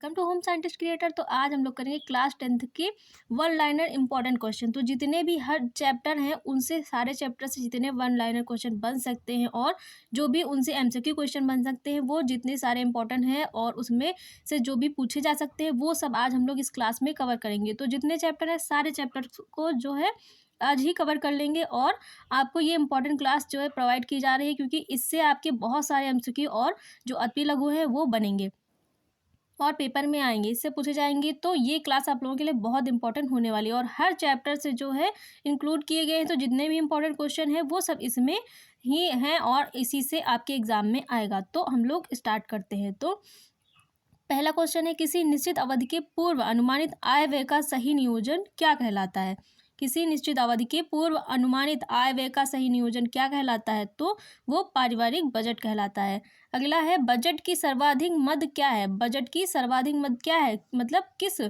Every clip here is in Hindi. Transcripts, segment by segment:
Welcome to home scientist creator. तो आज हम लोग करेंगे क्लास 10th के वन लाइनर इंपॉर्टेंट क्वेश्चन। तो जितने भी हर चैप्टर हैं उनसे सारे चैप्टर से जितने वन लाइनर क्वेश्चन बन सकते हैं और जो भी उनसे एमसीक्यू क्वेश्चन बन सकते हैं वो जितने सारे इंपॉर्टेंट हैं और उसमें से जो भी पूछे जा सकते हैं वो सब आज हम लोग इस क्लास में कवर करेंगे। तो जितने चैप्टर है सारे चैप्टर को जो है आज ही कवर कर लेंगे और आपको ये इंपॉर्टेंट क्लास जो है प्रोवाइड की जा रही है क्योंकि इससे आपके बहुत सारे एमसीक्यू और जो अति लघु है वो बनेंगे और पेपर में आएंगे, इससे पूछे जाएंगे। तो ये क्लास आप लोगों के लिए बहुत इंपॉर्टेंट होने वाली है और हर चैप्टर से जो है इंक्लूड किए गए हैं। तो जितने भी इंपॉर्टेंट क्वेश्चन हैं वो सब इसमें ही हैं और इसी से आपके एग्जाम में आएगा। तो हम लोग स्टार्ट करते हैं। तो पहला क्वेश्चन है, किसी निश्चित अवधि के पूर्व अनुमानित आय व्यय का सही नियोजन क्या कहलाता है? किसी निश्चित अवधि के पूर्व अनुमानित आय व्यय का सही नियोजन क्या कहलाता है? तो वो पारिवारिक बजट कहलाता है। अगला है, बजट की सर्वाधिक मद क्या है? बजट की सर्वाधिक मद क्या है, मतलब किस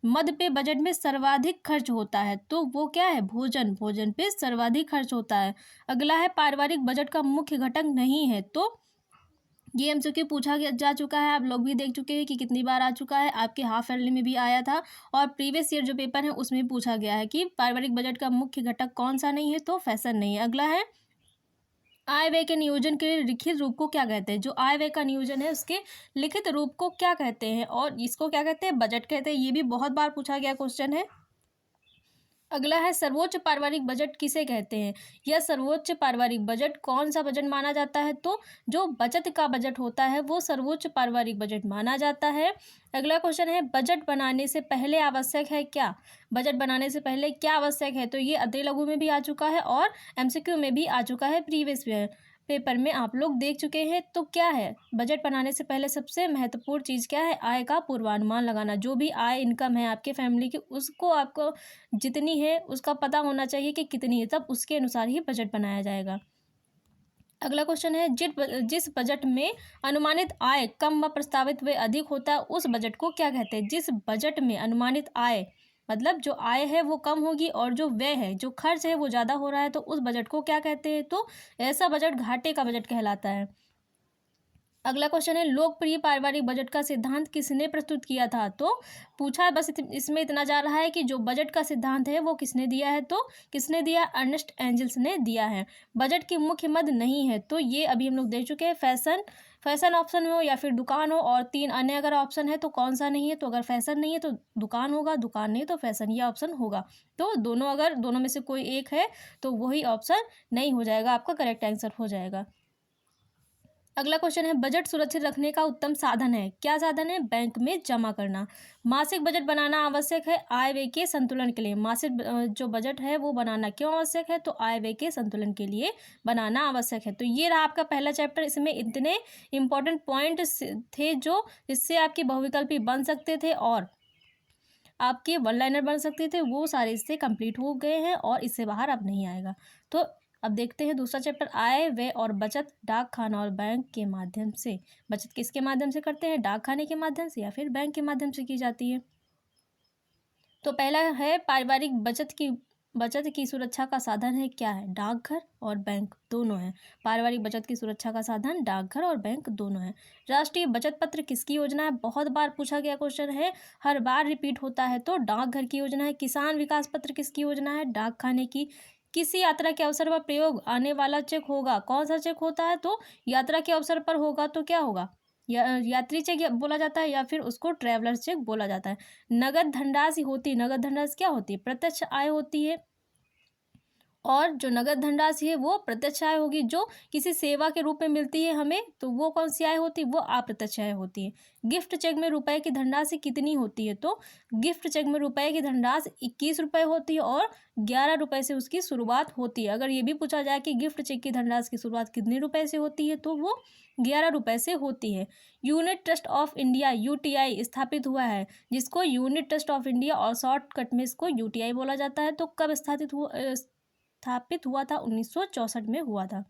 मद पे बजट में सर्वाधिक खर्च होता है? तो वो क्या है? भोजन। भोजन पे सर्वाधिक खर्च होता है। अगला है, पारिवारिक बजट का मुख्य घटक नहीं है। तो ये एमसीक्यू पूछा जा चुका है, आप लोग भी देख चुके हैं कि कितनी बार आ चुका है। आपके हाफ ईयरली में भी आया था और प्रीवियस ईयर जो पेपर है उसमें पूछा गया है कि पारिवारिक बजट का मुख्य घटक कौन सा नहीं है? तो फैशन नहीं है। अगला है, आय व्यय के नियोजन के लिखित रूप को क्या कहते हैं? जो आय व्यय का नियोजन है उसके लिखित रूप को क्या कहते हैं? और इसको क्या कहते हैं? बजट कहते हैं। ये भी बहुत बार पूछा गया क्वेश्चन है। अगला है, सर्वोच्च पारिवारिक बजट किसे कहते हैं? यह सर्वोच्च पारिवारिक बजट कौन सा बजट माना जाता है? तो जो बचत का बजट होता है वो सर्वोच्च पारिवारिक बजट माना जाता है। अगला क्वेश्चन है, बजट बनाने से पहले आवश्यक है क्या? बजट बनाने से पहले क्या आवश्यक है? तो ये अति लघु में भी आ चुका है और एमसीक्यू में भी आ चुका है, प्रीवियस पेपर में आप लोग देख चुके हैं। तो क्या है बजट बनाने से पहले सबसे महत्वपूर्ण चीज़ क्या है? आय का पूर्वानुमान लगाना। जो भी आय इनकम है आपके फैमिली की उसको आपको जितनी है उसका पता होना चाहिए कि कितनी है, तब उसके अनुसार ही बजट बनाया जाएगा। अगला क्वेश्चन है, जिस बजट में अनुमानित आय कम व प्रस्तावित व्यय अधिक होता है उस बजट को क्या कहते हैं? जिस बजट में अनुमानित आय मतलब जो आय है वो कम होगी और जो व्यय है जो खर्च है वो ज़्यादा हो रहा है तो उस बजट को क्या कहते हैं? तो ऐसा बजट घाटे का बजट कहलाता है। अगला क्वेश्चन है, लोकप्रिय पारिवारिक बजट का सिद्धांत किसने प्रस्तुत किया था? तो पूछा बस इसमें इतना जा रहा है कि जो बजट का सिद्धांत है वो किसने दिया है? तो किसने दिया? अर्नेस्ट एंजल्स ने दिया है। बजट की मुख्य मद नहीं है। तो ये अभी हम लोग देख चुके हैं, फैशन ऑप्शन में हो या फिर दुकान हो और तीन अन्य अगर ऑप्शन है तो कौन सा नहीं है? तो अगर फैशन नहीं है तो दुकान होगा, दुकान नहीं तो फैशन, ये ऑप्शन होगा। तो दोनों अगर दोनों में से कोई एक है तो वही ऑप्शन नहीं हो जाएगा, आपका करेक्ट आंसर हो जाएगा। अगला क्वेश्चन है, बजट सुरक्षित रखने का उत्तम साधन है? क्या साधन है? बैंक में जमा करना। मासिक बजट बनाना आवश्यक है आय व्यय के संतुलन के लिए। मासिक जो बजट है वो बनाना क्यों आवश्यक है? तो आय व्यय के संतुलन के लिए बनाना आवश्यक है। तो ये रहा आपका पहला चैप्टर। इसमें इतने इंपॉर्टेंट पॉइंट थे जो इससे आपके बहुविकल्पी बन सकते थे और आपके वन लाइनर बन सकते थे, वो सारे इससे कंप्लीट हो गए हैं और इससे बाहर अब नहीं आएगा। तो अब देखते हैं दूसरा चैप्टर, आय व्यय और बचत डाक खाना और बैंक के माध्यम से। बचत किसके माध्यम से करते हैं? डाक खाने के माध्यम से या फिर बैंक के माध्यम से की जाती है। तो पहला है, पारिवारिक बचत की सुरक्षा का साधन है क्या है? डाकघर और बैंक दोनों है। पारिवारिक बचत की सुरक्षा का साधन डाकघर और बैंक दोनों है। राष्ट्रीय बचत पत्र किसकी योजना है? बहुत बार पूछा गया क्वेश्चन है, हर बार रिपीट होता है। तो डाकघर की योजना है। किसान विकास पत्र किसकी योजना है? डाक खाने की। किसी यात्रा के अवसर पर प्रयोग आने वाला चेक होगा, कौन सा चेक होता है? तो यात्रा के अवसर पर होगा तो क्या होगा? यात्री चेक बोला जाता है या फिर उसको ट्रैवलर चेक बोला जाता है। नगद धनराशि होती है, नगद धनराशि क्या होती है? प्रत्यक्ष आय होती है और जो नगद धनराशि है वो प्रत्यक्ष आय होगी। जो किसी सेवा के रूप में मिलती है हमें तो वो कौन सी आय होती है? वो अप्रत्यक्ष आय होती है। गिफ्ट चेक में रुपए की धनराशि कितनी होती है? तो गिफ्ट चेक में रुपए की धनराशि 21 रुपये होती है और 11 रुपये से उसकी शुरुआत होती है। अगर ये भी पूछा जाए कि गिफ्ट चेक की धनराशि की शुरुआत कितने रुपए से होती है तो वो 11 रुपये से होती है। Unit trust of India UTI स्थापित हुआ है, जिसको यूनिट ट्रस्ट ऑफ इंडिया और शॉर्टकट में इसको यूटीआई बोला जाता है। तो कब स्थापित हुआ था? 1964 में हुआ था।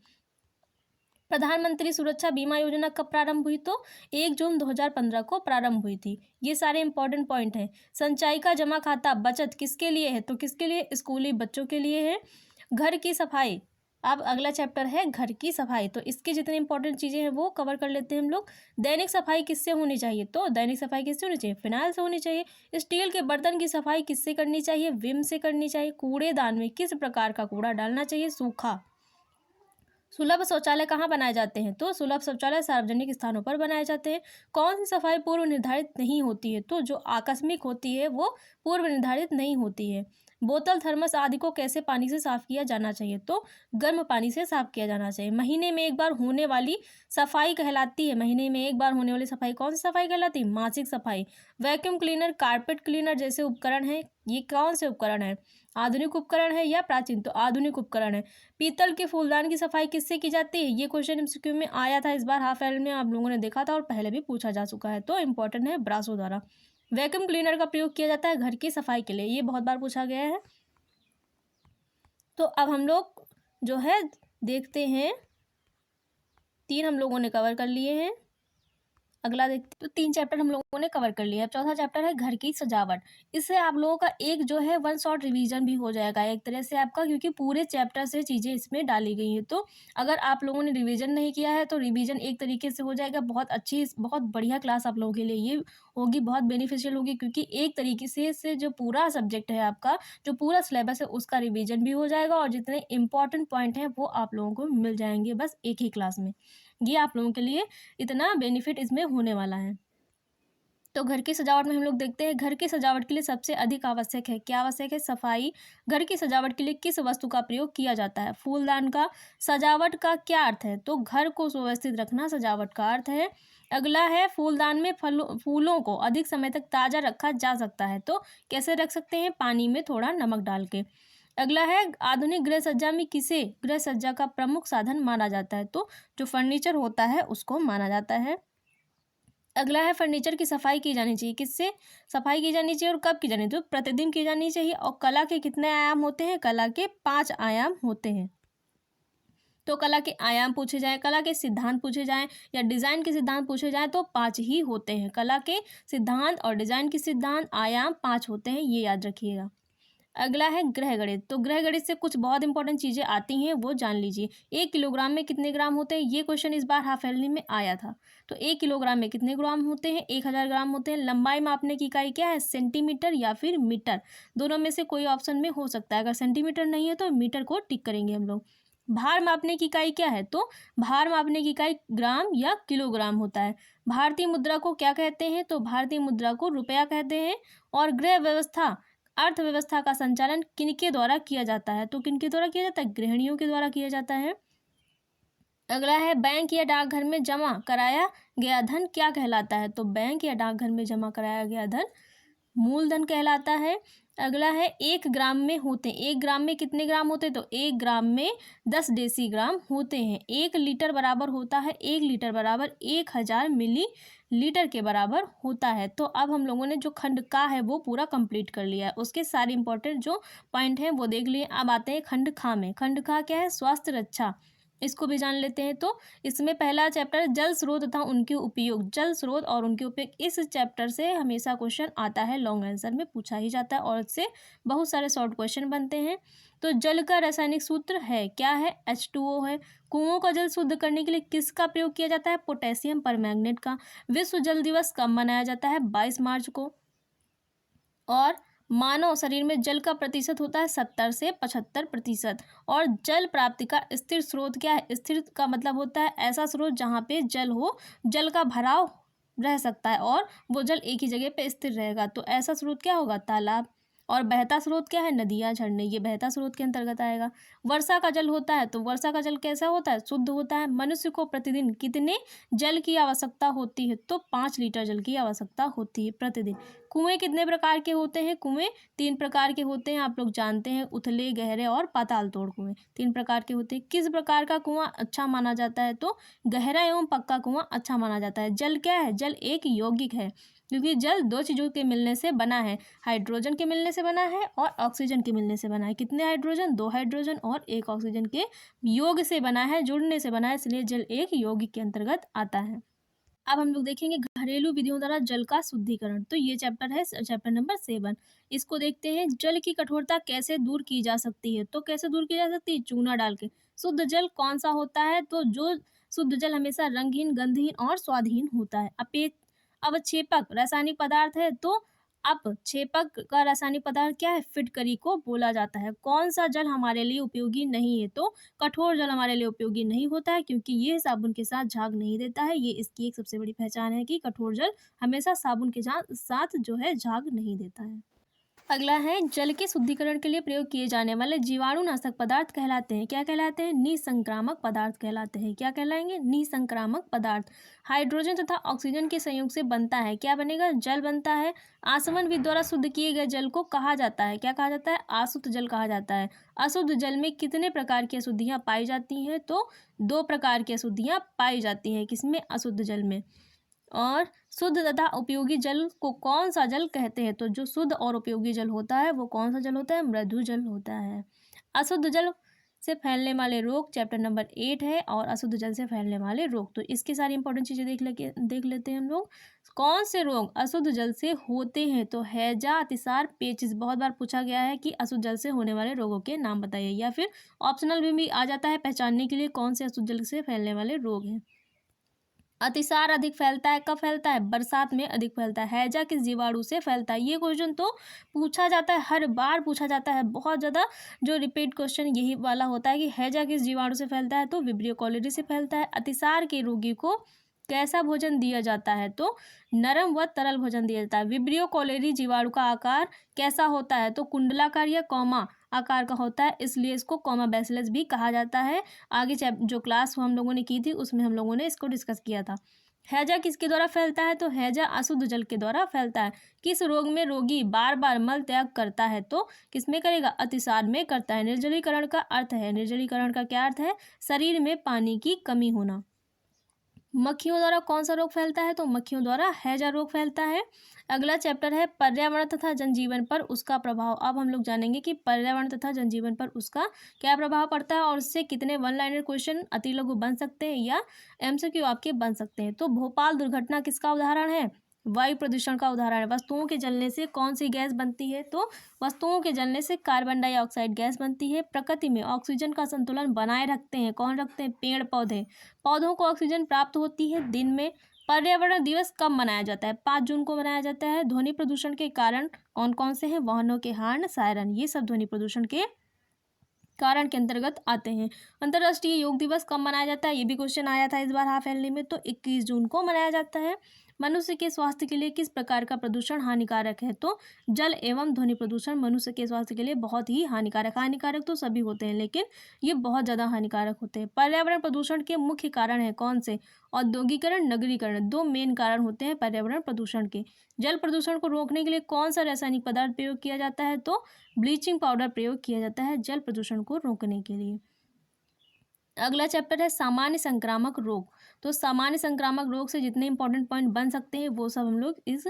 प्रधानमंत्री सुरक्षा बीमा योजना कब प्रारंभ हुई? तो 1 जून 2015 को प्रारंभ हुई थी। ये सारे इंपॉर्टेंट पॉइंट हैं। संचयी का जमा खाता बचत किसके लिए है? तो किसके लिए? स्कूली बच्चों के लिए है। घर की सफाई अब अगला चैप्टर है घर की सफाई। तो इसकी जितनी इंपॉर्टेंट चीज़ें हैं वो कवर कर लेते हैं हम लोग। दैनिक सफाई किससे होनी चाहिए? तो दैनिक सफाई किससे होनी चाहिए? फिनाइल से होनी चाहिए। स्टील के बर्तन की सफाई किससे करनी चाहिए? विम से करनी चाहिए। कूड़ेदान में किस प्रकार का कूड़ा डालना चाहिए? सूखा। सुलभ शौचालय कहाँ बनाए जाते हैं? तो सुलभ शौचालय सार्वजनिक स्थानों पर बनाए जाते हैं। कौन सी सफाई पूर्व निर्धारित नहीं होती है? तो जो आकस्मिक होती है वो पूर्व निर्धारित नहीं होती है। बोतल, थर्मस आदि को कैसे पानी से साफ किया जाना चाहिए? तो गर्म पानी से साफ किया जाना चाहिए। महीने में एक बार होने वाली सफाई कहलाती है। महीने में एक बार होने वाली सफाई कौन सी सफाई कहलाती है? मासिक सफाई। वैक्यूम क्लीनर, कारपेट क्लीनर जैसे उपकरण हैं, ये कौन से उपकरण हैं? आधुनिक उपकरण है या प्राचीन? तो आधुनिक उपकरण है। पीतल के फूलदान की सफाई किससे की जाती है? ये क्वेश्चन एमसीक्यू में आया था इस बार हाफ एल में, आप लोगों ने देखा था और पहले भी पूछा जा चुका है, तो इंपॉर्टेंट है ब्रासो द्वारा। वैक्यूम क्लीनर का प्रयोग किया जाता है घर की सफाई के लिए, ये बहुत बार पूछा गया है। तो अब हम लोग जो है देखते हैं, 3 हम लोगों ने कवर कर लिए हैं। अगला देखते, तो 3 चैप्टर हम लोगों ने कवर कर लिया है। चौथा चैप्टर है घर की सजावट। इससे आप लोगों का एक जो है वन शॉट रिवीजन भी हो जाएगा एक तरह से आपका, क्योंकि पूरे चैप्टर से चीज़ें इसमें डाली गई हैं। तो अगर आप लोगों ने रिवीजन नहीं किया है तो रिवीजन एक तरीके से हो जाएगा। बहुत अच्छी, बहुत बढ़िया क्लास आप लोगों के लिए ये होगी, बहुत बेनिफिशियल होगी, क्योंकि एक तरीके से जो पूरा सब्जेक्ट है आपका, जो पूरा सिलेबस है उसका रिवीजन भी हो जाएगा और जितने इंपॉर्टेंट पॉइंट हैं वो आप लोगों को मिल जाएंगे बस एक ही क्लास में। ये आप लोगों के लिए इतना बेनिफिट इसमें होने वाला है। तो घर की सजावट में हम लोग देखते हैं, घर की सजावट के लिए सबसे अधिक आवश्यक है, क्या आवश्यक है? सफाई। घर की सजावट के लिए किस वस्तु का प्रयोग किया जाता है? फूलदान का। सजावट का क्या अर्थ है? तो घर को सुव्यवस्थित रखना सजावट का अर्थ है। अगला है, फूलदान में फूलों को अधिक समय तक ताज़ा रखा जा सकता है, तो कैसे रख सकते हैं? पानी में थोड़ा नमक डाल के। अगला है, आधुनिक गृह सज्जा में किसे गृह सज्जा का प्रमुख साधन माना जाता है? तो जो फर्नीचर होता है उसको माना जाता है। अगला है, फर्नीचर की सफाई की जानी चाहिए, किससे सफाई की जानी चाहिए और कब की जानी चाहिए? तो प्रतिदिन की जानी चाहिए। और कला के कितने आयाम होते हैं? कला के 5 आयाम होते हैं। तो कला के आयाम पूछे जाएं, कला के सिद्धांत पूछे जाएं या डिजाइन के सिद्धांत पूछे जाएं तो 5 ही होते हैं। कला के सिद्धांत और डिजाइन के सिद्धांत आयाम 5 होते हैं, ये याद रखिएगा। अगला है गृह गणित। तो गृह गणित से कुछ बहुत इंपॉर्टेंट चीज़ें आती हैं, वो जान लीजिए। 1 किलोग्राम में कितने ग्राम होते हैं? ये क्वेश्चन इस बार हाफ एयरली में आया था। तो 1 किलोग्राम में कितने ग्राम होते हैं? 1000 ग्राम होते हैं। लंबाई मापने की इकाई क्या है? सेंटीमीटर या फिर मीटर, दोनों में से कोई ऑप्शन में हो सकता है। अगर सेंटीमीटर नहीं है तो मीटर को टिक करेंगे हम लोग। भार मापने की इकाई क्या है? तो भार मापने की इकाई ग्राम या किलोग्राम होता है। भारतीय मुद्रा को क्या कहते हैं? तो भारतीय मुद्रा को रुपया कहते हैं। और गृह व्यवस्था, अर्थव्यवस्था का संचालन किनके द्वारा किया जाता है? तो किनके द्वारा किया जाता है? गृहिणियों के द्वारा किया जाता है। अगला है, बैंक या डाकघर में जमा कराया गया धन क्या कहलाता है? तो बैंक या डाकघर में जमा कराया गया धन मूलधन कहलाता है। अगला है, 1 ग्राम में होते हैं, 1 ग्राम में कितने ग्राम होते हैं? तो 1 ग्राम में 10 डेसीग्राम होते हैं। 1 लीटर बराबर होता है, 1 लीटर बराबर 1000 मिली लीटर के बराबर होता है। तो अब हम लोगों ने जो खंड का है वो पूरा कंप्लीट कर लिया है, उसके सारे इंपॉर्टेंट जो पॉइंट हैं वो देख लिए। अब आते हैं खंड खा में। खंड खा क्या है? स्वास्थ्य रक्षा, इसको भी जान लेते हैं। तो इसमें पहला चैप्टर जल स्रोत तथा उनके उपयोग, जल स्रोत और उनके उपयोग, इस चैप्टर से हमेशा क्वेश्चन आता है, लॉन्ग आंसर में पूछा ही जाता है और इससे बहुत सारे शॉर्ट क्वेश्चन बनते हैं। तो जल का रासायनिक सूत्र है, क्या है? H2O है। कुओं का जल शुद्ध करने के लिए किसका प्रयोग किया जाता है? पोटेशियम परमैंगनेट का। विश्व जल दिवस कब मनाया जाता है? 22 मार्च को। और मानव शरीर में जल का प्रतिशत होता है 70 से 75%। और जल प्राप्ति का स्थिर स्रोत क्या है? स्थिर का मतलब होता है ऐसा स्रोत जहाँ पे जल हो, जल का भराव रह सकता है और वो जल एक ही जगह पे स्थिर रहेगा। तो ऐसा स्रोत क्या होगा? तालाब। और बहता स्रोत क्या है? नदियाँ, झरने, ये बहता स्रोत के अंतर्गत आएगा। वर्षा का जल होता है, तो वर्षा का जल कैसा होता है? शुद्ध होता है। मनुष्य को प्रतिदिन कितने जल की आवश्यकता होती है? तो 5 लीटर जल की आवश्यकता होती है प्रतिदिन। कुएं कितने प्रकार के होते हैं? कुएं 3 प्रकार के होते हैं, आप लोग जानते हैं, उथले, गहरे और पाताल तोड़ कुएं 3 प्रकार के होते हैं। किस प्रकार का कुआं अच्छा माना जाता है? तो गहरा एवं पक्का कुआं अच्छा माना जाता है। जल क्या है? जल एक यौगिक है, क्योंकि जल 2 चीज़ों के मिलने से बना है, हाइड्रोजन के मिलने से बना है और ऑक्सीजन के मिलने से बना है। कितने हाइड्रोजन? 2 हाइड्रोजन और 1 ऑक्सीजन के योग से बना है, जुड़ने से बना है, इसलिए जल एक यौगिक के अंतर्गत आता है। अब हम लोग देखेंगे घरेलू विधियों द्वारा जल का शुद्धिकरण। तो ये चैप्टर है चैप्टर नंबर 7। इसको देखते हैं, जल की कठोरता कैसे दूर की जा सकती है? तो कैसे दूर की जा सकती है? चूना डाल के। शुद्ध जल कौन सा होता है? तो जो शुद्ध जल हमेशा रंगहीन, गंधहीन और स्वादहीन होता है। अवक्षेपक रासायनिक पदार्थ है, तो अपक्षेपक का रासायनिक पदार्थ क्या है? फिटकरी को बोला जाता है। कौन सा जल हमारे लिए उपयोगी नहीं है? तो कठोर जल हमारे लिए उपयोगी नहीं होता है, क्योंकि ये साबुन के साथ झाग नहीं देता है। ये इसकी एक सबसे बड़ी पहचान है कि कठोर जल हमेशा साबुन के साथ जो है झाग नहीं देता है। अगला है, जल के शुद्धिकरण के लिए प्रयोग किए जाने वाले जीवाणुनाशक पदार्थ कहलाते हैं, क्या कहलाते हैं? निसंक्रामक पदार्थ कहलाते हैं। क्या कहलाएंगे? निसंक्रामक पदार्थ। हाइड्रोजन तथा ऑक्सीजन के संयोग से बनता है, क्या बनेगा? जल बनता है। आसवन विधि द्वारा शुद्ध किए गए जल को कहा जाता है, क्या कहा जाता है? अशुद्ध जल कहा जाता है। अशुद्ध जल में कितने प्रकार की अशुद्धियां पाई जाती हैं? तो 2 प्रकार की अशुद्धियां पाई जाती हैं। किसमें? अशुद्ध जल में। और शुद्ध तथा उपयोगी जल को कौन सा जल कहते हैं? तो जो शुद्ध और उपयोगी जल होता है वो कौन सा जल होता है? मृदु जल होता है। अशुद्ध जल से फैलने वाले रोग चैप्टर नंबर 8 है, और अशुद्ध जल से फैलने वाले रोग, तो इसकी सारी इंपॉर्टेंट चीजें देख लेते हैं हम लोग। कौन से रोग अशुद्ध जल से होते हैं? तो हैजा, अतिसार, पेचिश। बहुत बार पूछा गया है कि अशुद्ध जल से होने वाले रोगों के नाम बताइए, या फिर ऑप्शनल में भी आ जाता है पहचानने के लिए कौन से अशुद्ध जल से फैलने वाले रोग हैं। अतिसार अधिक फैलता है, कब फैलता है? बरसात में अधिक फैलता है। हैजा किस जीवाणु से फैलता है? ये क्वेश्चन तो पूछा जाता है, हर बार पूछा जाता है, बहुत ज़्यादा जो रिपीट क्वेश्चन यही वाला होता है कि हैजा किस जीवाणु से फैलता है? तो विब्रियो कॉलेरी से फैलता है। अतिसार के रोगी को कैसा भोजन दिया जाता है? तो नरम व तरल भोजन दिया जाता है। विब्रियो कॉलेरी जीवाणु का आकार कैसा होता है? तो कुंडलाकार या कॉमा आकार का होता है, इसलिए इसको कॉमा बैसिलस भी कहा जाता है। आगे जो क्लास हम लोगों ने की थी उसमें हम लोगों ने इसको डिस्कस किया था। हैजा किसके द्वारा फैलता है? तो हैजा अशुद्ध जल के द्वारा फैलता है। किस रोग में रोगी बार बार मल त्याग करता है? तो किसमें करेगा? अतिसार में करता है। निर्जलीकरण का अर्थ है, निर्जलीकरण का क्या अर्थ है? शरीर में पानी की कमी होना। मक्खियों द्वारा कौन सा रोग फैलता है? तो मक्खियों द्वारा हैजा रोग फैलता है। अगला चैप्टर है पर्यावरण तथा जनजीवन पर उसका प्रभाव। अब हम लोग जानेंगे कि पर्यावरण तथा जनजीवन पर उसका क्या प्रभाव पड़ता है, और उससे कितने वन लाइनर क्वेश्चन अति लघु बन सकते हैं या एमसीक्यू आपके बन सकते हैं। तो भोपाल दुर्घटना किसका उदाहरण है? वायु प्रदूषण का उदाहरण है। वस्तुओं के जलने से कौन सी गैस बनती है? तो वस्तुओं के जलने से कार्बन डाइऑक्साइड गैस बनती है। प्रकृति में ऑक्सीजन का संतुलन बनाए रखते हैं, कौन रखते हैं? पेड़ पौधे। पौधों को ऑक्सीजन प्राप्त होती है दिन में। पर्यावरण दिवस कब मनाया जाता है? 5 जून को मनाया जाता है। ध्वनि प्रदूषण के कारण कौन कौन से हैं? वाहनों के हॉर्न, सायरन, ये सब ध्वनि प्रदूषण के कारण के अंतर्गत आते हैं। अंतर्राष्ट्रीय योग दिवस कब मनाया जाता है? ये भी क्वेश्चन आया था इस बार हाफ एयरली में, तो 21 जून को मनाया जाता है। मनुष्य के स्वास्थ्य के लिए किस प्रकार का प्रदूषण हानिकारक है? तो जल एवं ध्वनि प्रदूषण मनुष्य के स्वास्थ्य के लिए बहुत ही हानिकारक। हानिकारक तो सभी होते हैं, लेकिन ये बहुत ज़्यादा हानिकारक होते हैं। पर्यावरण प्रदूषण के मुख्य कारण है कौन से? औद्योगिकरण, नगरीकरण, 2 मेन कारण होते हैं पर्यावरण प्रदूषण के। जल प्रदूषण को रोकने के लिए कौन सा रासायनिक पदार्थ प्रयोग किया जाता है? तो ब्लीचिंग पाउडर प्रयोग किया जाता है जल प्रदूषण को रोकने के लिए। अगला चैप्टर है सामान्य संक्रामक रोग। तो सामान्य संक्रामक रोग से जितने इंपॉर्टेंट पॉइंट बन सकते हैं वो सब हम लोग इस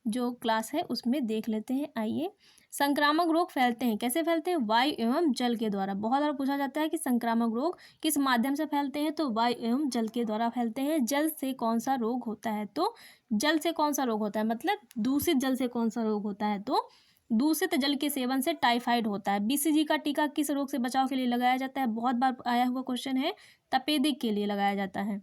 जो क्लास है उसमें देख लेते हैं। आइए, संक्रामक रोग फैलते हैं, कैसे फैलते हैं? वायु एवं जल के द्वारा। बहुत बार पूछा जाता है कि संक्रामक रोग किस माध्यम से फैलते हैं? तो वायु एवं जल के द्वारा फैलते हैं। जल से कौन सा रोग होता है? तो जल से कौन सा रोग होता है, मतलब दूषित जल से कौन सा रोग होता है? तो दूषित जल के सेवन से टाइफाइड होता है। बीसीजी का टीका किस रोग से बचाव के लिए लगाया जाता है? बहुत बार आया हुआ क्वेश्चन है, तपेदिक के लिए लगाया जाता है।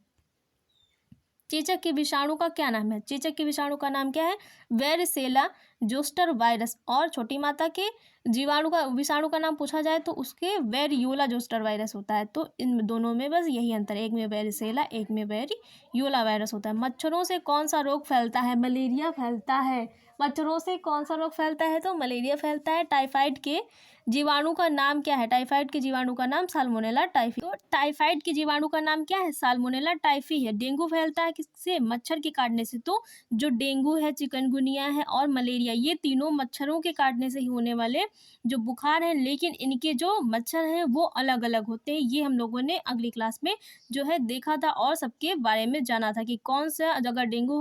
चेचक के विषाणु का क्या नाम है? चेचक के विषाणु का नाम क्या है? Varicella zoster virus. और छोटी माता के विषाणु का नाम पूछा जाए तो उसके वेरियोला जोस्टर वायरस होता है। तो इन दोनों में बस यही अंतर है, एक में वेरिसेला, एक में वेरियोला वायरस होता है। मच्छरों से कौन सा रोग फैलता है? मलेरिया फैलता है। मच्छरों से कौन सा रोग फैलता है? तो मलेरिया फैलता है। टाइफाइड के जीवाणु का नाम क्या है? टाइफाइड के जीवाणु का नाम साल्मोनेला टाइफी। तो टाइफाइड के जीवाणु का नाम क्या है? साल्मोनेला टाइफी है। डेंगू फैलता है किससे? मच्छर के काटने से। तो जो डेंगू है, चिकनगुनिया है और मलेरिया, ये तीनों मच्छरों के काटने से ही होने वाले जो बुखार हैं, लेकिन इनके जो मच्छर हैं वो अलग अलग होते हैं। ये हम लोगों ने अगली क्लास में जो है देखा था और सबके बारे में जाना था कि कौन सा, अगर डेंगू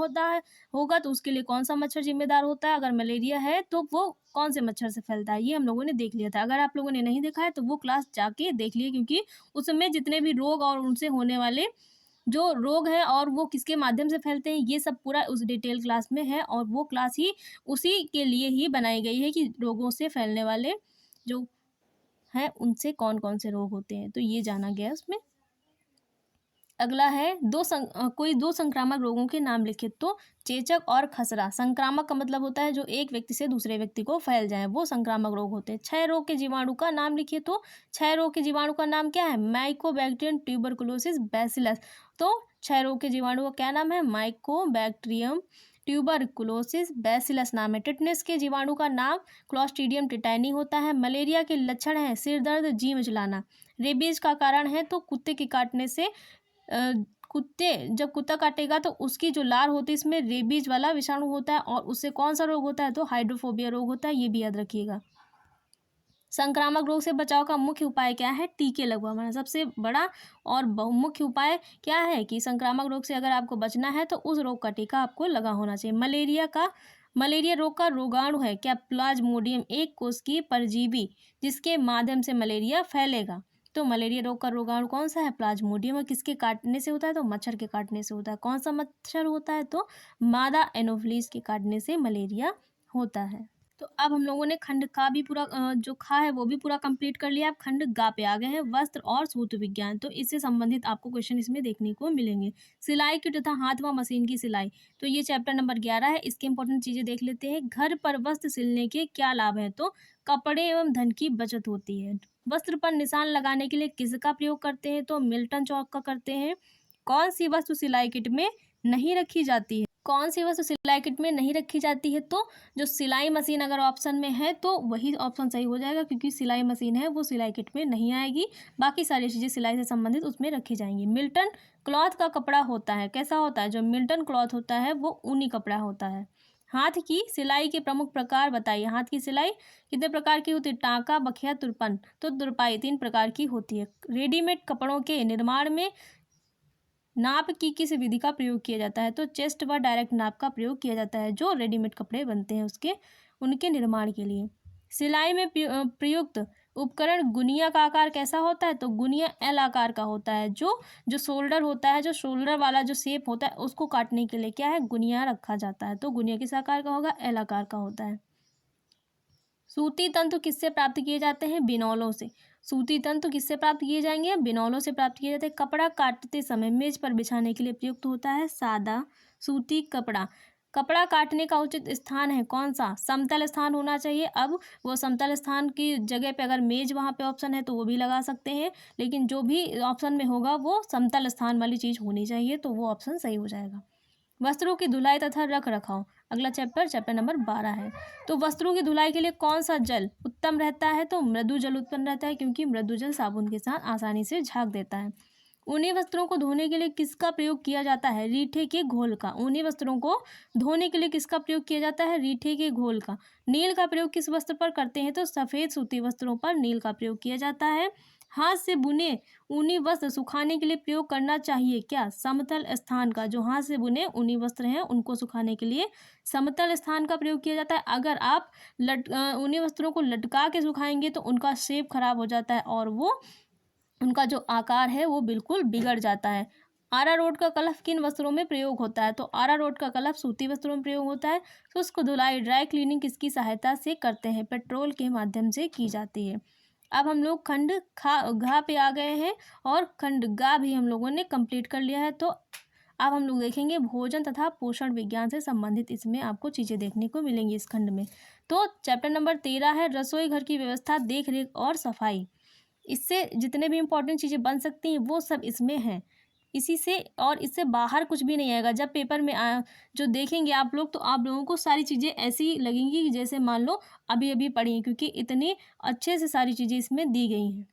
होगा तो उसके लिए कौन सा मच्छर जिम्मेदार होता है, अगर मलेरिया है तो वो कौन से मच्छर से फैलता है, ये हम लोगों ने देख लिया था। अगर आप लोगों ने नहीं देखा है तो वो क्लास जाके देख लिए, क्योंकि उसमें जितने भी रोग और उनसे होने वाले जो रोग है और वो किसके माध्यम से फैलते हैं, ये सब पूरा उस डिटेल क्लास में है। और वो क्लास ही उसी के लिए ही बनाई गई है कि रोगों से फैलने वाले जो हैं उनसे कौन कौन से रोग होते हैं, तो ये जाना गया उसमें। अगला है कोई दो संक्रामक रोगों के नाम लिखे, तो चेचक और खसरा। संक्रामक का मतलब होता है जो एक व्यक्ति से दूसरे व्यक्ति को फैल जाए, वो संक्रामक रोग होते हैं। क्षय रोग के जीवाणु का नाम लिखिए, तो क्षय रोग के जीवाणु का नाम क्या है? Mycobacterium tuberculosis bacillus. तो क्षय रोग के जीवाणु का क्या नाम है? माइकोबैक्टीरियम ट्यूबरकुलोसिस बैसिलस नाम है। टिटनेस के जीवाणु का नाम क्लॉस्ट्रीडियम टिटानी होता है। मलेरिया के लक्षण है सिर दर्द, जी मिचलाना। रेबीज का कारण है तो कुत्ते के काटने से कुत्ते जब कुत्ता काटेगा तो उसकी जो लार होती है इसमें रेबीज वाला विषाणु होता है, और उससे कौन सा रोग होता है? तो हाइड्रोफोबिया रोग होता है, ये भी याद रखिएगा। संक्रामक रोग से बचाव का मुख्य उपाय क्या है? टीके लगवाना। सबसे बड़ा और बहुमुख्य उपाय क्या है कि संक्रामक रोग से अगर आपको बचना है तो उस रोग का टीका आपको लगा होना चाहिए। मलेरिया रोग का रोगाणु है क्या? प्लाज्मोडियम, एक कोष की परजीवी जिसके माध्यम से मलेरिया फैलेगा। तो मलेरिया रोग का रोगाणु कौन सा है? प्लाज्मोडियम। और किसके काटने से होता है? तो मच्छर के काटने से होता है। कौन सा मच्छर होता है? तो मादा एनोफिलीज के काटने से मलेरिया होता है। तो अब हम लोगों ने खंड का भी पूरा जो खा है वो भी पूरा कंप्लीट कर लिया। अब खंड गा पे आ गए हैं, वस्त्र और सूत्र विज्ञान। तो इससे संबंधित आपको क्वेश्चन इसमें देखने को मिलेंगे। सिलाई की तथा हाथ व मशीन की सिलाई, तो ये चैप्टर नंबर 11 है। इसके इंपॉर्टेंट चीजें देख लेते हैं। घर पर वस्त्र सिलने के क्या लाभ है? तो कपड़े एवं धन की बचत होती है। वस्त्र पर निशान लगाने के लिए किसका प्रयोग करते हैं? तो मिल्टन चौक का करते हैं। कौन सी वस्तु सिलाई किट में नहीं रखी जाती है? कौन सी वस्तु सिलाई किट में नहीं रखी जाती है? तो जो सिलाई मशीन अगर ऑप्शन में है तो वही ऑप्शन सही हो जाएगा, क्योंकि सिलाई मशीन है वो सिलाई किट में नहीं आएगी। बाकी सारी चीज़ें सिलाई से संबंधित उसमें रखी जाएंगी। मिल्टन क्लॉथ का कपड़ा होता है, कैसा होता है? जो मिल्टन क्लॉथ होता है वो ऊनी कपड़ा होता है। हाथ की सिलाई के प्रमुख प्रकार बताइए। हाथ की सिलाई कितने प्रकार की होती है? टाँका, बखिया, तुरपन। तो तुरपाई 3 प्रकार की होती है। रेडीमेड कपड़ों के निर्माण में नाप की किस विधि का प्रयोग किया जाता है? तो चेस्ट व डायरेक्ट नाप का प्रयोग किया जाता है। जो रेडीमेड कपड़े बनते हैं उनके निर्माण के लिए। सिलाई में प्रयुक्त उपकरण गुनिया का आकार कैसा होता है? तो गुनिया एल आकार का होता है। जो शोल्डर होता है, जो शोल्डर वाला जो शेप होता है उसको काटने के लिए क्या है? गुनिया रखा जाता है। तो गुनिया किस आकार का होगा? एल आकार का होता है। सूती तंतु किससे प्राप्त किए जाते हैं? बिनौलों से। सूती तंतु किससे प्राप्त किए जाएंगे? बिनौलों से प्राप्त किए जाते हैं। कपड़ा काटते समय मेज पर बिछाने के लिए प्रयुक्त होता है सादा सूती कपड़ा। कपड़ा काटने का उचित स्थान है कौन सा? समतल स्थान होना चाहिए। अब वो समतल स्थान की जगह पे अगर मेज वहाँ पे ऑप्शन है तो वो भी लगा सकते हैं, लेकिन जो भी ऑप्शन में होगा वो समतल स्थान वाली चीज़ होनी चाहिए, तो वो ऑप्शन सही हो जाएगा। वस्त्रों की धुलाई तथा रख रखाव, अगला चैप्टर नंबर 12 है। तो वस्त्रों की धुलाई के लिए कौन सा जल उत्तम रहता है? तो मृदु जल उत्पन्न रहता है, क्योंकि मृदु जल साबुन के साथ आसानी से झाग देता है। ऊनी वस्त्रों को धोने के लिए किसका प्रयोग किया जाता है? रीठे के घोल का। ऊनी वस्त्रों को धोने के लिए किसका प्रयोग किया जाता है? रीठे के घोल का। नील का प्रयोग किस वस्त्र पर करते हैं? तो सफ़ेद सूती वस्त्रों पर नील का प्रयोग किया जाता है। हाथ से बुने ऊनी वस्त्र सुखाने के लिए प्रयोग करना चाहिए क्या? समतल स्थान का। जो हाथ से बुने ऊनी वस्त्र हैं उनको सुखाने के लिए समतल स्थान का प्रयोग किया जाता है। अगर आप ऊनी वस्त्रों को लटका के सुखाएंगे तो उनका शेप खराब हो जाता है और वो उनका जो आकार है वो बिल्कुल बिगड़ जाता है। अरारोट का कलफ किन वस्त्रों में प्रयोग होता है? तो अरारोट का कलफ सूती वस्त्रों में प्रयोग होता है। शुष्क धुलाई ड्राई क्लीनिंग किसकी सहायता से करते हैं? पेट्रोल के माध्यम से की जाती है। अब हम लोग खंड घा पे आ गए हैं और खंड गा भी हम लोगों ने कंप्लीट कर लिया है। तो अब हम लोग देखेंगे भोजन तथा पोषण विज्ञान से संबंधित, इसमें आपको चीज़ें देखने को मिलेंगी इस खंड में। तो चैप्टर नंबर 13 है रसोई घर की व्यवस्था, देख रेख और सफाई। इससे जितने भी इंपॉर्टेंट चीज़ें बन सकती हैं वो सब इसमें हैं। इसी से और इससे बाहर कुछ भी नहीं आएगा। जब पेपर में जो देखेंगे आप लोग तो आप लोगों को सारी चीज़ें ऐसी लगेंगी कि जैसे मान लो अभी अभी पढ़ी हैं, क्योंकि इतनी अच्छे से सारी चीज़ें इसमें दी गई हैं।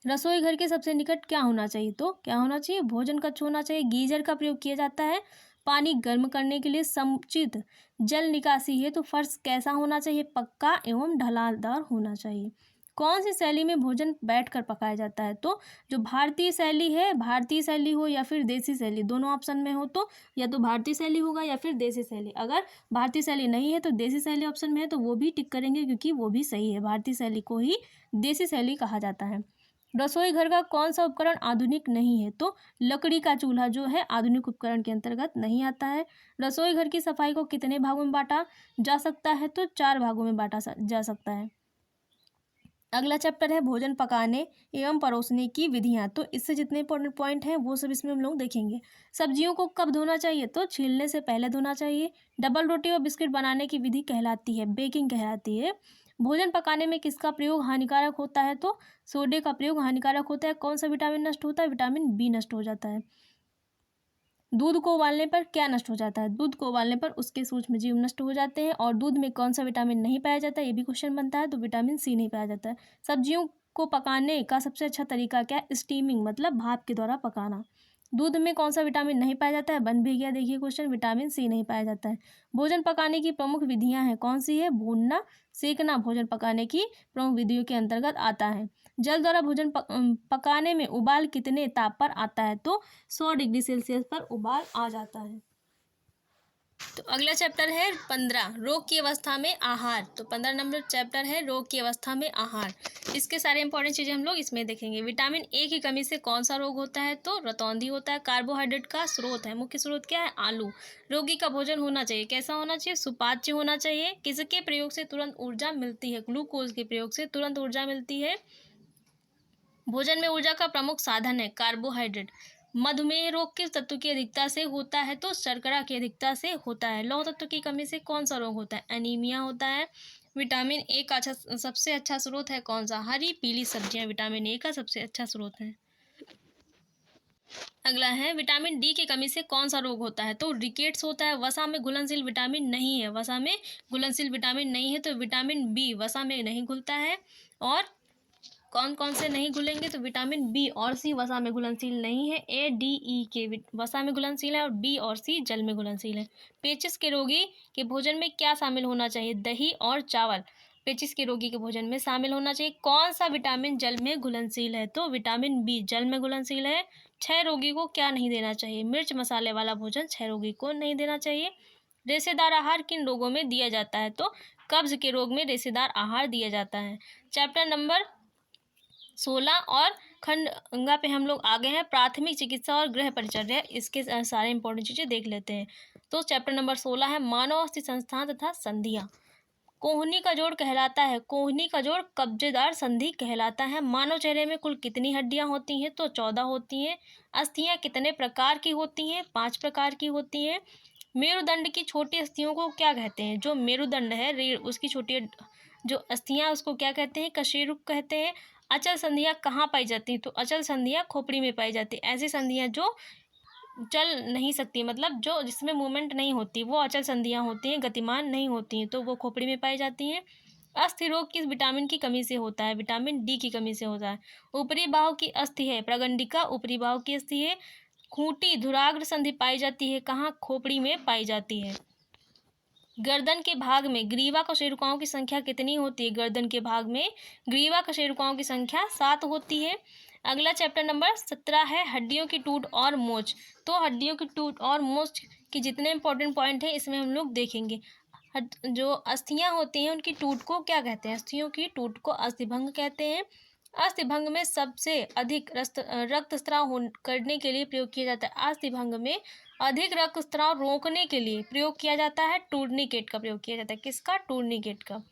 रसोई घर के सबसे निकट क्या होना चाहिए? तो क्या होना चाहिए? भोजन कक्ष होना चाहिए। गीजर का प्रयोग किया जाता है पानी गर्म करने के लिए। समुचित जल निकासी है तो फर्श कैसा होना चाहिए? पक्का एवं ढलालदार होना चाहिए। कौन सी शैली में भोजन बैठकर पकाया जाता है? तो जो भारतीय शैली है, भारतीय शैली हो या फिर देसी शैली, दोनों ऑप्शन में हो तो या तो भारतीय शैली होगा या फिर देसी शैली। अगर भारतीय शैली नहीं है तो देसी शैली ऑप्शन में है तो वो भी टिक करेंगे, क्योंकि वो भी सही है। भारतीय शैली को ही देसी शैली कहा जाता है। रसोई घर का कौन सा उपकरण आधुनिक नहीं है? तो लकड़ी का चूल्हा जो है आधुनिक उपकरण के अंतर्गत नहीं आता है। रसोई घर की सफाई को कितने भागों में बांटा जा सकता है? तो 4 भागों में बांटा जा सकता है। अगला चैप्टर है भोजन पकाने एवं परोसने की विधियाँ। तो इससे जितने इंपॉर्टेंट पॉइंट हैं वो सब इसमें हम लोग देखेंगे। सब्जियों को कब धोना चाहिए? तो छीलने से पहले धोना चाहिए। डबल रोटी और बिस्किट बनाने की विधि कहलाती है बेकिंग कहलाती है। भोजन पकाने में किसका प्रयोग हानिकारक होता है? तो सोडे का प्रयोग हानिकारक होता है। कौन सा विटामिन नष्ट होता है? विटामिन बी नष्ट हो जाता है। दूध को उबालने पर क्या नष्ट हो जाता है? दूध को उबालने पर उसके सूक्ष्म जीव नष्ट हो जाते हैं। और दूध में कौन सा विटामिन नहीं पाया जाता है? ये भी क्वेश्चन बनता है। तो विटामिन सी नहीं पाया जाता है। सब्जियों को पकाने का सबसे अच्छा तरीका क्या है? स्टीमिंग मतलब भाप के द्वारा पकाना। दूध में कौन सा विटामिन नहीं पाया जाता है? बन भी गया देखिए क्वेश्चन, विटामिन सी नहीं पाया जाता है। भोजन पकाने की प्रमुख विधियां हैं, कौन सी है? भूनना सेकना भोजन पकाने की प्रमुख विधियों के अंतर्गत आता है। जल द्वारा भोजन पकाने में उबाल कितने ताप पर आता है? तो 100 डिग्री सेल्सियस पर उबाल आ जाता है। तो अगला चैप्टर है 15 रोग की अवस्था में आहार। तो 15 नंबर चैप्टर है रोग की अवस्था में आहार। इसके सारे इंपॉर्टेंट चीज़ें हम लोग इसमें देखेंगे। विटामिन ए की कमी से कौन सा रोग होता है? तो रतौंधी होता है। कार्बोहाइड्रेट का स्रोत है, मुख्य स्रोत क्या है? आलू। रोगी का भोजन होना चाहिए कैसा होना चाहिए? सुपाच्य होना चाहिए। किसके प्रयोग से तुरंत ऊर्जा मिलती है? ग्लूकोज के प्रयोग से तुरंत ऊर्जा मिलती है। भोजन में ऊर्जा का प्रमुख साधन है कार्बोहाइड्रेट। मधुमेह रोग किस तत्व की अधिकता से होता है? तो शर्करा की अधिकता से होता है। लौह तत्व की कमी से कौन सा रोग होता है? एनीमिया होता है। विटामिन ए का सबसे अच्छा स्रोत है कौन सा? हरी पीली सब्जियां विटामिन ए का सबसे अच्छा स्रोत है। अगला है विटामिन डी की कमी से कौन सा रोग होता है? तो रिकेट्स होता है। वसा में घुलनशील विटामिन नहीं है, वसा में घुलनशील विटामिन नहीं है, तो विटामिन बी वसा में नहीं घुलता है। और कौन कौन से नहीं घुलेंगे? तो विटामिन बी और सी वसा में घुलनशील नहीं है। ए डी ई के वसा में घुलनशील है और बी और सी जल में घुलनशील है। पेचिस के रोगी के भोजन में क्या शामिल होना चाहिए? दही और चावल पेचिस के रोगी के भोजन में शामिल होना चाहिए। कौन सा विटामिन जल में घुलनशील है? तो विटामिन बी जल में घुलनशील है। क्षय रोगी को क्या नहीं देना चाहिए? मिर्च मसाले वाला भोजन क्षय रोगी को नहीं देना चाहिए। रेशेदार आहार किन रोगों में दिया जाता है? तो कब्ज के रोग में रेशेदार आहार दिया जाता है। चैप्टर नंबर 16 और खंड पे हम लोग आ गए हैं। प्राथमिक चिकित्सा और गृह परिचर्या, इसके सारे इंपॉर्टेंट चीज़ें देख लेते हैं। तो चैप्टर नंबर 16 है मानव अस्थि संस्थान तथा संधियाँ। कोहनी का जोड़ कहलाता है, कोहनी का जोड़ कब्जेदार संधि कहलाता है। मानव चेहरे में कुल कितनी हड्डियां होती हैं? तो 14 होती हैं। अस्थियां कितने प्रकार की होती हैं? 5 प्रकार की होती हैं। मेरुदंड की छोटी अस्थियों को क्या कहते हैं? जो मेरुदंड है रीढ़ उसकी छोटी जो अस्थियां उसको क्या कहते हैं? कशेरुक कहते हैं। अचल संधियां कहाँ पाई जाती हैं? तो अचल संधियां खोपड़ी में पाई जाती है। ऐसी संधियां जो चल नहीं सकती, मतलब जो जिसमें मूवमेंट नहीं होती, वो अचल संधियां होती हैं, गतिमान नहीं होती हैं, तो वो खोपड़ी में पाई जाती हैं। अस्थि रोग किस विटामिन की कमी से होता है? विटामिन डी की कमी से होता है। ऊपरी बाहु की अस्थि है प्रगंडिका, ऊपरी बाहु की अस्थि है। खूंटी धुराग्र संधि पाई जाती है कहाँ? खोपड़ी में पाई जाती है। गर्दन के भाग में ग्रीवा कशेरुकाओं की संख्या कितनी होती है? गर्दन के भाग में ग्रीवा कशेरुकाओं की संख्या 7 होती है। अगला चैप्टर नंबर 17 है हड्डियों की टूट और मोच। तो हड्डियों की टूट और मोच के जितने इंपॉर्टेंट पॉइंट हैं इसमें हम लोग देखेंगे। जो अस्थियां होती हैं उनकी टूट को क्या कहते हैं? अस्थियों की टूट को अस्थिभंग कहते हैं। अस्थिभंग में सबसे अधिक रक्तस्राव करने के लिए प्रयोग किया जाता है। अस्थिभंग में अधिक रक्तस्राव रोकने के लिए प्रयोग किया जाता है टूर्निकेट का प्रयोग किया जाता है। किसका? टूर्निकेट का।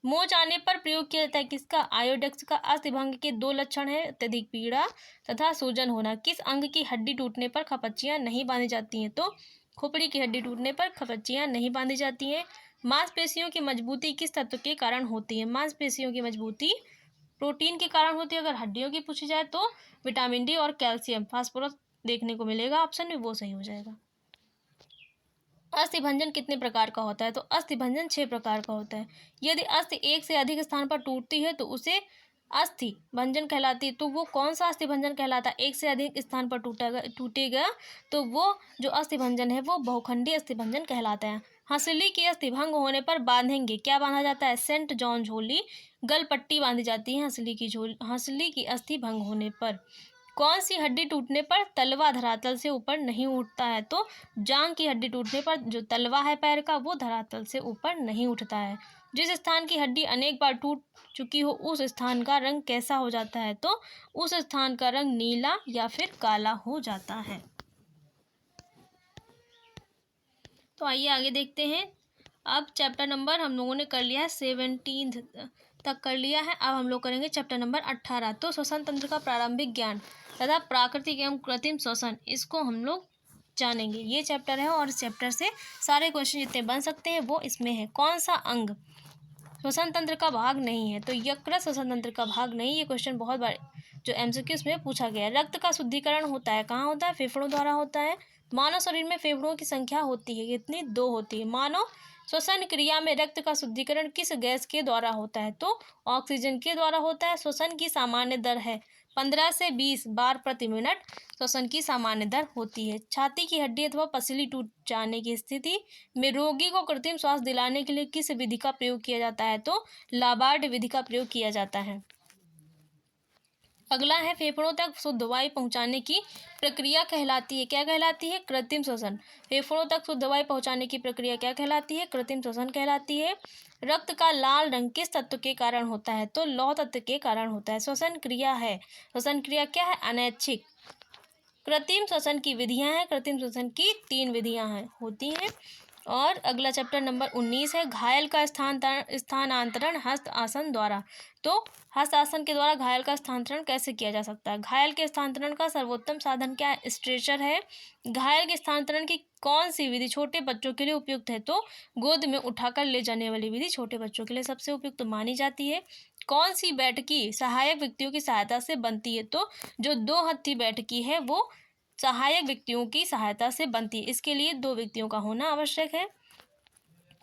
मोच आने पर प्रयोग किया जाता है किसका? आयोडेक्स का। अस्थिभंग के 2 लक्षण हैं अत्यधिक पीड़ा तथा सूजन होना। किस अंग की हड्डी टूटने पर खपच्चियां नहीं बांधी जाती हैं? तो खोपड़ी की हड्डी टूटने पर खपच्चियां नहीं बांधी जाती हैं। मांसपेशियों की मजबूती किस तत्व के कारण होती है? मांसपेशियों की मजबूती प्रोटीन के कारण होती है। अगर हड्डियों की पूछी जाए तो विटामिन डी और कैल्शियम, फास्फोरस देखने को मिलेगा ऑप्शन में, वो सही हो जाएगा। अस्थिभंजन कितने प्रकार का होता है? तो अस्थिभंजन 6 प्रकार का होता है। यदि अस्थि एक से अधिक स्थान पर टूटती है तो उसे अस्थि भंजन कहलाती है। तो वो कौन सा अस्थि भंजन कहलाता है? एक से अधिक स्थान पर टूटेगा तो वो जो अस्थि भंजन है वो बहुखंडी अस्थि भंजन कहलाता है। हंसली की अस्थि भंग होने पर बांधेंगे क्या बांधा जाता है? सेंट जॉन झोली गल पट्टी बांधी जाती है हंसली की अस्थि भंग होने पर। कौन सी हड्डी टूटने पर तलवा धरातल से ऊपर नहीं उठता है? तो जांग की हड्डी टूटने पर जो तलवा है पैर का वो धरातल से ऊपर नहीं उठता है। जिस स्थान की हड्डी अनेक बार टूट चुकी हो उस स्थान का रंग कैसा हो जाता है? तो उस स्थान का रंग नीला या फिर काला हो जाता है। तो आइए आगे देखते हैं। अब चैप्टर नंबर हम लोगों ने कर लिया है 17 तक कर लिया है। अब हम लोग करेंगे चैप्टर नंबर 18। तो श्वसन तंत्र का प्रारंभिक ज्ञान तथा प्राकृतिक एवं कृत्रिम श्वसन, इसको हम लोग जानेंगे। ये चैप्टर है और इस चैप्टर से सारे क्वेश्चन जितने बन सकते हैं वो इसमें है। कौन सा अंग श्वसन तंत्र का भाग नहीं है? तो यकृत श्वसन तंत्र का भाग नहीं। ये क्वेश्चन बहुत बार जो एमसीक्यूज में पूछा गया है। रक्त का शुद्धिकरण होता है कहाँ होता है? फेफड़ों द्वारा होता है। मानव शरीर में फेफड़ों की संख्या होती है कितनी? 2 होती है। मानव श्वसन क्रिया में रक्त का शुद्धिकरण किस गैस के द्वारा होता है? तो ऑक्सीजन के द्वारा होता है। श्वसन की सामान्य दर है 15 से 20 बार प्रति मिनट श्वसन की सामान्य दर होती है। छाती की हड्डी अथवा पसली टूट जाने की स्थिति में रोगी को कृत्रिम श्वास दिलाने के लिए किस विधि का प्रयोग किया जाता है? तो लाबार्ड विधि का प्रयोग किया जाता है। अगला है फेफड़ों तक शुद्ध वायु पहुंचाने की प्रक्रिया कहलाती है, क्या कहलाती है? कृत्रिम श्वसन। फेफड़ों तक शुद्ध वायु पहुंचाने की प्रक्रिया क्या कहलाती है? कृत्रिम श्वसन कहलाती है। रक्त का लाल रंग किस तत्व के कारण होता है? तो लौह तत्व के कारण होता है। श्वसन क्रिया है, श्वसन क्रिया क्या है? अनैच्छिक। कृत्रिम श्वसन की विधियां हैं, कृत्रिम श्वसन की 3 विधियां हैं होती हैं। और अगला चैप्टर नंबर 19 है घायल का स्थानांतरण हस्त आसन द्वारा। तो हस्त आसन के द्वारा घायल का स्थानांतरण कैसे किया जा सकता है? घायल के स्थानांतरण का सर्वोत्तम साधन क्या है? स्ट्रेचर है। घायल के स्थानांतरण की कौन सी विधि छोटे बच्चों के लिए उपयुक्त है? तो गोद में उठाकर ले जाने वाली विधि छोटे बच्चों के लिए सबसे उपयुक्त मानी जाती है। कौन सी बैठकी सहायक व्यक्तियों की सहायता से बनती है? तो जो 2 हत्थी बैठकी है वो सहायक व्यक्तियों की सहायता से बनती है। इसके लिए 2 व्यक्तियों का होना आवश्यक है।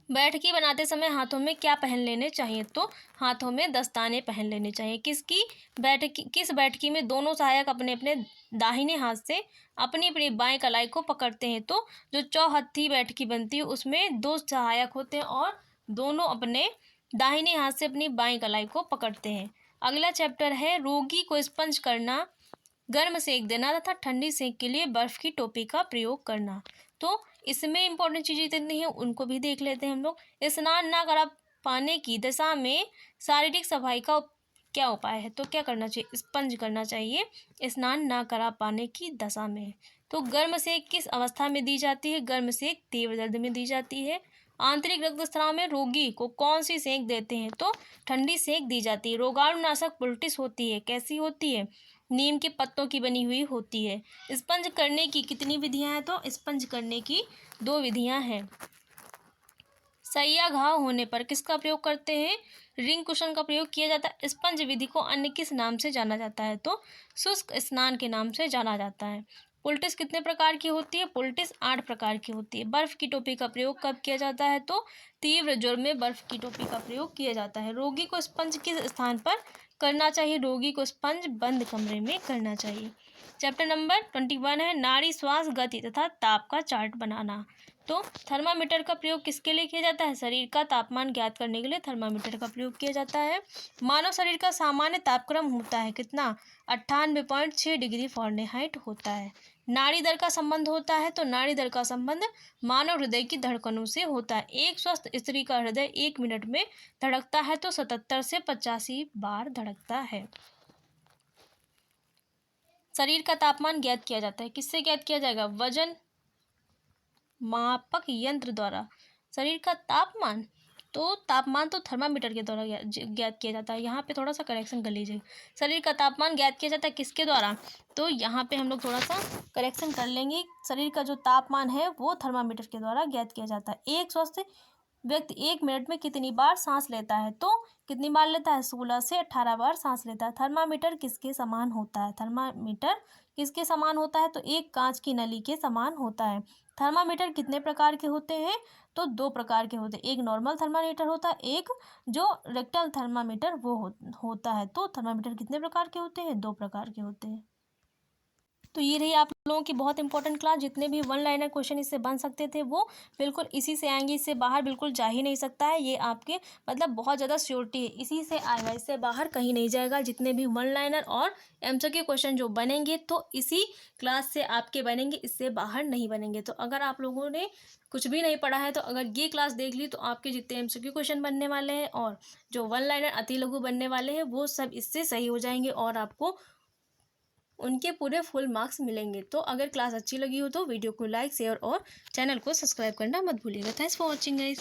बैठकी बनाते समय हाथों में क्या पहन लेने चाहिए? तो हाथों में दस्ताने पहन लेने चाहिए। किस बैठकी में दोनों सहायक अपने अपने दाहिने हाथ से अपनी अपनी बाएं कलाई को पकड़ते हैं? तो जो चौहत्थी बैठकी बनती है उसमें 2 सहायक होते हैं और दोनों अपने दाहिने हाथ से अपनी बाएं कलाई को पकड़ते हैं। अगला चैप्टर है रोगी को स्पंज करना, गर्म सेक देना तथा ठंडी सेक के लिए बर्फ की टोपी का प्रयोग करना। तो इसमें इंपॉर्टेंट चीज़ें जितनी हैं उनको भी देख लेते हैं हम लोग। स्नान ना करा पाने की दशा में शारीरिक सफाई का क्या उपाय है? तो क्या करना चाहिए? स्पंज करना चाहिए स्नान ना करा पाने की दशा में। तो गर्म सेक किस अवस्था में दी जाती है? गर्म सेक तीव्र दर्द में दी जाती है। आंतरिक रक्तस्राव में रोगी को कौन सी सेक देते हैं? तो ठंडी सेक दी जाती है। रोगाणुनाशक पुलटिस होती है, कैसी होती है? नीम के पत्तों की बनी हुई होती है। स्पंज करने की कितनी विधियां हैं? तो स्पंज करने की 2 विधियां हैं। सैया घाव होने पर किसका प्रयोग करते हैं? रिंग कुशन का प्रयोग किया जाता है। स्पंज विधि को अन्य किस नाम से जाना जाता है? तो शुष्क स्नान के नाम से जाना जाता है। पुलटिस कितने प्रकार की होती है? पुलटिस 8 प्रकार की होती है। बर्फ की टोपी का प्रयोग कब किया जाता है? तो तीव्र ज्वर में बर्फ की टोपी का प्रयोग किया जाता है। रोगी को स्पंज किस स्थान पर करना चाहिए? रोगी को स्पंज बंद कमरे में करना चाहिए। चैप्टर नंबर 21 है नाड़ी श्वास गति तथा ताप का चार्ट बनाना। तो थर्मामीटर का प्रयोग किसके लिए किया जाता है? शरीर का तापमान ज्ञात करने के लिए थर्मामीटर का प्रयोग किया जाता है। मानव शरीर का सामान्य तापक्रम होता है कितना? 98.6 डिग्री फ़ारेनहाइट होता है। नाड़ी दर का संबंध होता है तो नाड़ी दर का संबंध मानव हृदय की धड़कनों से होता है। एक स्वस्थ स्त्री का हृदय 1 मिनट में धड़कता है तो 77 से 85 बार धड़कता है। शरीर का तापमान ज्ञात किया जाता है, किससे ज्ञात किया जाएगा? वजन मापक यंत्र द्वारा। शरीर का तापमान तो थर्मामीटर के द्वारा ज्ञात किया जाता है। यहाँ पे थोड़ा सा करेक्शन कर लीजिए। शरीर का तापमान ज्ञात किया जाता है किसके द्वारा? तो यहाँ पे हम लोग थोड़ा सा करेक्शन कर लेंगे। शरीर का जो तापमान है वो थर्मामीटर के द्वारा ज्ञात किया जाता है। एक स्वस्थ व्यक्ति 1 मिनट में कितनी बार सांस लेता है? तो कितनी बार लेता है? 16 से 18 बार सांस लेता है। थर्मामीटर किसके समान होता है? थर्मामीटर किसके समान होता है? तो एक कांच की नली के समान होता है। थर्मामीटर कितने प्रकार के होते हैं? तो 2 प्रकार के होते हैं। एक नॉर्मल थर्मामीटर होता है, एक जो रेक्टल थर्मामीटर वो होता है। तो थर्मामीटर कितने प्रकार के होते हैं? 2 प्रकार के होते हैं। तो ये रही आप लोगों की बहुत इंपॉर्टेंट क्लास। जितने भी 1 लाइनर क्वेश्चन इससे बन सकते थे वो बिल्कुल इसी से आएंगे, इससे बाहर बिल्कुल जा ही नहीं सकता है। ये आपके मतलब बहुत ज़्यादा श्योरिटी है, इसी से आएगा, इससे बाहर कहीं नहीं जाएगा। जितने भी 1 लाइनर और एमसीक्यू क्वेश्चन जो बनेंगे तो इसी क्लास से आपके बनेंगे, इससे बाहर नहीं बनेंगे। तो अगर आप लोगों ने कुछ भी नहीं पढ़ा है तो अगर ये क्लास देख ली तो आपके जितने एमसीक्यू क्वेश्चन बनने वाले हैं और जो 1 लाइनर अति लघु बनने वाले हैं वो सब इससे सही हो जाएंगे और आपको उनके पूरे फुल मार्क्स मिलेंगे। तो अगर क्लास अच्छी लगी हो तो वीडियो को लाइक शेयर और चैनल को सब्सक्राइब करना मत भूलिएगा। Thanks for watching guys.